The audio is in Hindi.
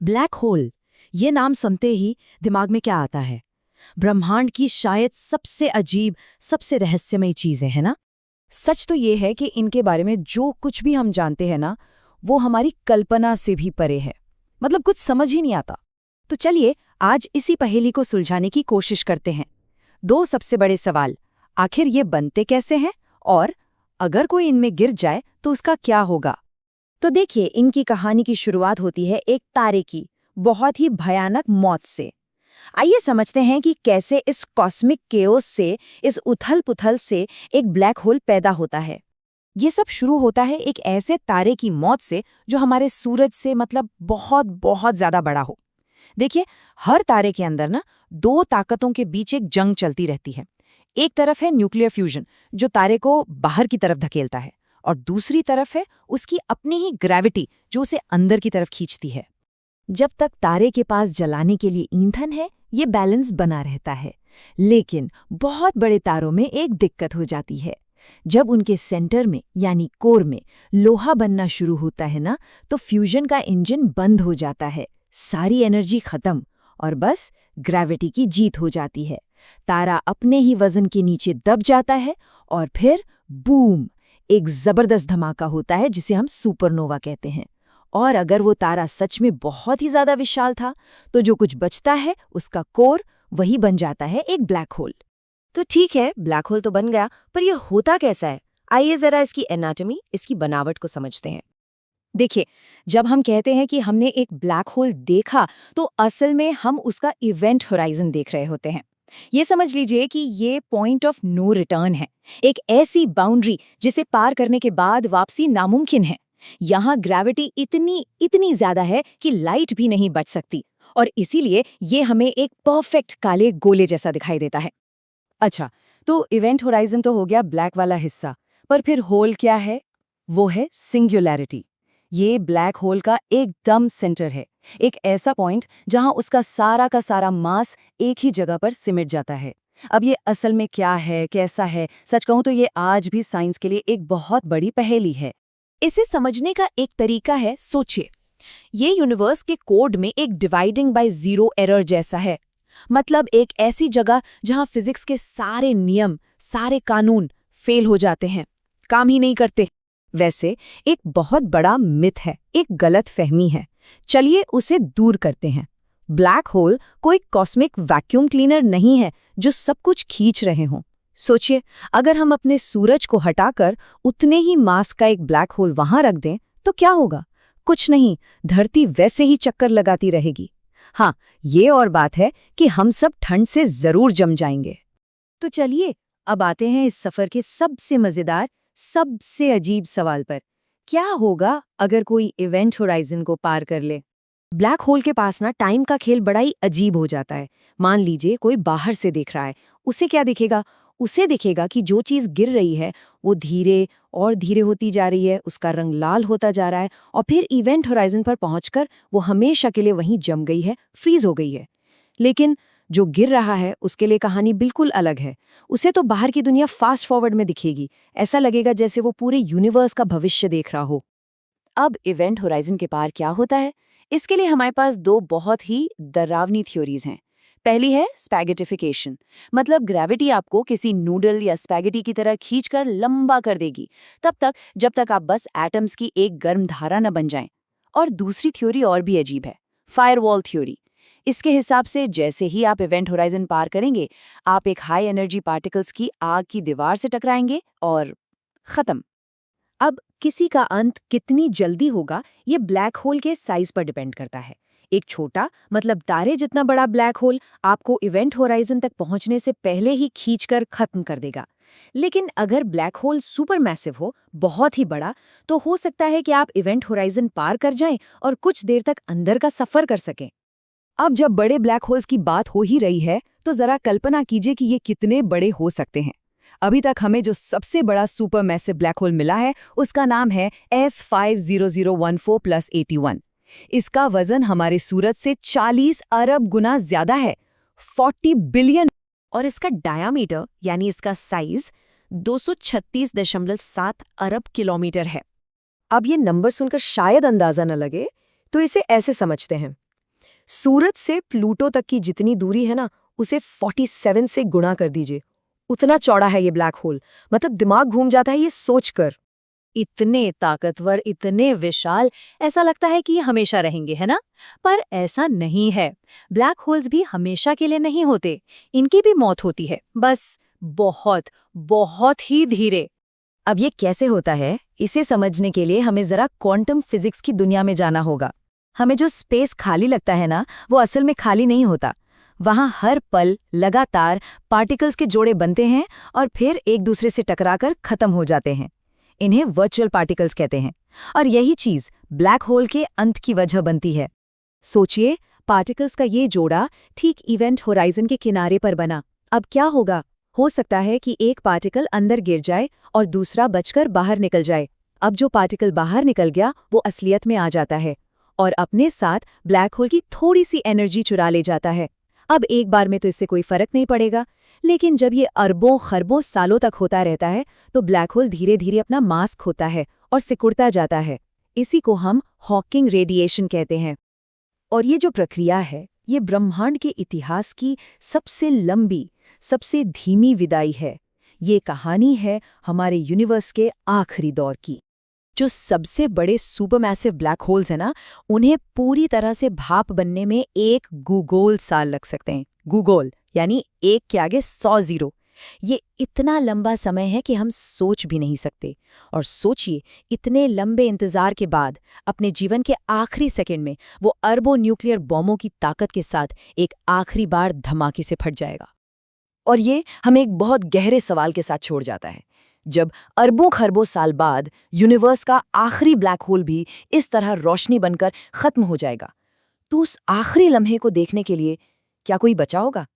ब्लैक होल, ये नाम सुनते ही दिमाग में क्या आता है? ब्रह्मांड की शायद सबसे अजीब, सबसे रहस्यमयी चीजें, है ना? सच तो ये है कि इनके बारे में जो कुछ भी हम जानते हैं ना, वो हमारी कल्पना से भी परे है। मतलब कुछ समझ ही नहीं आता। तो चलिए आज इसी पहेली को सुलझाने की कोशिश करते हैं। दो सबसे बड़े सवाल, आखिर ये बनते कैसे हैं और अगर कोई इनमें गिर जाए तो उसका क्या होगा? तो देखिए, इनकी कहानी की शुरुआत होती है एक तारे की बहुत ही भयानक मौत से। आइए समझते हैं कि कैसे इस कॉस्मिक केओस से, इस उथल-पुथल से एक ब्लैक होल पैदा होता है। ये सब शुरू होता है एक ऐसे तारे की मौत से जो हमारे सूरज से मतलब बहुत बहुत ज्यादा बड़ा हो। देखिए, हर तारे के अंदर ना दो ताकतों के बीच एक जंग चलती रहती है। एक तरफ है न्यूक्लियर फ्यूजन, जो तारे को बाहर की तरफ धकेलता है, और दूसरी तरफ है उसकी अपनी ही ग्रेविटी, जो उसे अंदर की तरफ खींचती है। जब तक तारे के पास जलाने के लिए ईंधन है, ये बैलेंस बना रहता है। लेकिन बहुत बड़े तारों में एक दिक्कत हो जाती है। जब उनके सेंटर में यानी कोर में लोहा बनना शुरू होता है ना, तो फ्यूजन का इंजन बंद हो जाता है, सारी एनर्जी खत्म, और बस ग्रेविटी की जीत हो जाती है। तारा अपने ही वजन के नीचे दब जाता है और फिर बूम, एक जबरदस्त धमाका होता है जिसे हम सुपरनोवा कहते हैं। और अगर वो तारा सच में बहुत ही ज्यादा विशाल था, तो जो कुछ बचता है उसका कोर वही बन जाता है एक ब्लैक होल। तो ठीक है, ब्लैक होल तो बन गया, पर यह होता कैसा है? आइए जरा इसकी एनाटॉमी, इसकी बनावट को समझते हैं। देखिए, जब हम कहते हैं कि हमने एक ब्लैक होल देखा, तो असल में हम उसका इवेंट होराइजन देख रहे होते हैं। ये समझ लीजिए कि ये पॉइंट ऑफ नो रिटर्न है, एक ऐसी बाउंड्री जिसे पार करने के बाद वापसी नामुमकिन है। यहाँ ग्रेविटी इतनी इतनी ज्यादा है कि लाइट भी नहीं बच सकती, और इसीलिए ये हमें एक परफेक्ट काले गोले जैसा दिखाई देता है। अच्छा, तो इवेंट होराइजन तो हो गया ब्लैक वाला हिस्सा, पर फिर होल क्या है? वो है सिंगुलैरिटी। ये ब्लैक होल का एकदम सेंटर है, एक ऐसा पॉइंट जहां उसका सारा का सारा मास एक ही जगह पर सिमट जाता है। अब ये असल में क्या है, कैसा है, सच कहूं तो ये आज भी साइंस के लिए एक बहुत बड़ी पहेली है। इसे समझने का एक तरीका है, सोचिए, ये यूनिवर्स के कोड में एक डिवाइडिंग बाय जीरो एरर जैसा है। मतलब एक ऐसी जगह जहां फिजिक्स के सारे नियम, सारे कानून फेल हो जाते हैं, काम ही नहीं करते। वैसे एक बहुत बड़ा मिथ है, एक गलत फहमी है। चलिए उसे दूर करते हैं। ब्लैक होल कोई कॉस्मिक वैक्यूम क्लीनर नहीं है जो सब कुछ खींच रहे हों। सोचिए, अगर हम अपने सूरज को हटाकर उतने ही मास का एक ब्लैक होल वहां रख दें तो क्या होगा? कुछ नहीं, धरती वैसे ही चक्कर लगाती रहेगी। हाँ, ये और बात है कि हम सब ठंड से जरूर जम जाएंगे। तो चलिए अब आते हैं इस सफर के सबसे मजेदार, सबसे अजीब सवाल पर। क्या होगा अगर कोई इवेंट होराइजन को पार कर ले? ब्लैक होल के पास ना टाइम का खेल बड़ा ही अजीब हो जाता है। मान लीजिए कोई बाहर से देख रहा है, उसे क्या दिखेगा? उसे दिखेगा कि जो चीज गिर रही है वो धीरे और धीरे होती जा रही है, उसका रंग लाल होता जा रहा है, और फिर इवेंट होराइजन पर पहुंचकर वो हमेशा के लिए वहीं जम गई है, फ्रीज हो गई है। लेकिन जो गिर रहा है उसके लिए कहानी बिल्कुल अलग है। उसे तो बाहर की दुनिया फास्ट फॉरवर्ड में दिखेगी, ऐसा लगेगा जैसे वो पूरे यूनिवर्स का भविष्य देख रहा हो। अब इवेंट होराइजन के पार क्या होता है? इसके लिए हमारे पास दो बहुत ही डरावनी थ्योरीज हैं। पहली है स्पैगेटिफिकेशन, मतलब ग्रेविटी आपको किसी नूडल या स्पैगेटी की तरह खींचकर लंबा कर देगी, तब तक जब तक आप बस एटम्स की एक गर्म धारा न बन जाएं। और दूसरी थ्योरी और भी अजीब है, फायरवॉल थ्योरी। इसके हिसाब से जैसे ही आप इवेंट होराइजन पार करेंगे, आप एक हाई एनर्जी पार्टिकल्स की आग की दीवार से टकराएंगे और खत्म। अब किसी का अंत कितनी जल्दी होगा, ये ब्लैक होल के साइज पर डिपेंड करता है। एक छोटा, मतलब तारे जितना बड़ा ब्लैक होल आपको इवेंट होराइजन तक पहुंचने से पहले ही खींचकर खत्म कर देगा। लेकिन अगर ब्लैक होल सुपर मैसिव हो, बहुत ही बड़ा, तो हो सकता है कि आप इवेंट होराइजन पार कर जाएं और कुछ देर तक अंदर का सफर कर सकें। अब जब बड़े ब्लैक होल्स की बात हो ही रही है, तो जरा कल्पना कीजिए कि ये कितने बड़े हो सकते हैं। अभी तक हमें जो सबसे बड़ा सुपर मैसिव ब्लैक होल मिला है उसका नाम है S50014+81। इसका वजन हमारे सूरज से 40 अरब गुना ज्यादा है, 40 बिलियन। और इसका डायामीटर यानी इसका साइज 236.7 अरब किलोमीटर है। अब ये नंबर सुनकर शायद अंदाजा न लगे, तो इसे ऐसे समझते हैं। सूरज से प्लूटो तक की जितनी दूरी है ना, उसे 47 से गुणा कर दीजिए। उतना चौड़ा है ये ब्लैक होल। मतलब दिमाग घूम जाता है ये सोचकर। इतने ताकतवर, इतने विशाल, ऐसा लगता है कि ये हमेशा रहेंगे, है ना? पर ऐसा नहीं है। ब्लैक होल्स भी हमेशा के लिए नहीं होते। इनकी भी मौत होती है, बस बहुत, बहुत ही धीरे। अब ये कैसे होता है, इसे समझने के लिए हमें जरा क्वांटम फिजिक्स की दुनिया में जाना होगा। हमें जो स्पेस खाली लगता है ना, वो असल में खाली नहीं होता। वहाँ हर पल लगातार पार्टिकल्स के जोड़े बनते हैं और फिर एक दूसरे से टकराकर खत्म हो जाते हैं। इन्हें वर्चुअल पार्टिकल्स कहते हैं। और यही चीज ब्लैक होल के अंत की वजह बनती है। सोचिए, पार्टिकल्स का ये जोड़ा ठीक इवेंट होराइजन के किनारे पर बना। अब क्या होगा? हो सकता है कि एक पार्टिकल अंदर गिर जाए और दूसरा बचकर बाहर निकल जाए। अब जो पार्टिकल बाहर निकल गया वो असलियत में आ जाता है और अपने साथ ब्लैक होल की थोड़ी सी एनर्जी चुरा ले जाता है। अब एक बार में तो इससे कोई फर्क नहीं पड़ेगा, लेकिन जब ये अरबों खरबों सालों तक होता रहता है तो ब्लैक होल धीरे धीरे अपना मास खोता है और सिकुड़ता जाता है। इसी को हम हॉकिंग रेडिएशन कहते हैं। और ये जो प्रक्रिया है, ये ब्रह्मांड के इतिहास की सबसे लंबी, सबसे धीमी विदाई है। ये कहानी है हमारे यूनिवर्स के आखिरी दौर की। जो सबसे बड़े सुपरमैसिव ब्लैक होल्स हैं ना, उन्हें पूरी तरह से भाप बनने में 1 गूगोल साल लग सकते हैं। गूगोल यानी 1 के आगे 100 जीरो। ये इतना लंबा समय है कि हम सोच भी नहीं सकते। और सोचिए, इतने लंबे इंतजार के बाद अपने जीवन के आखिरी सेकंड में वो अरबों न्यूक्लियर बॉम्बों की ताकत के साथ एक आखिरी बार धमाके से फट जाएगा। और ये हमें एक बहुत गहरे सवाल के साथ छोड़ जाता है। जब अरबों खरबों साल बाद यूनिवर्स का आखिरी ब्लैक होल भी इस तरह रोशनी बनकर खत्म हो जाएगा, तो उस आखिरी लम्हे को देखने के लिए क्या कोई बचा होगा?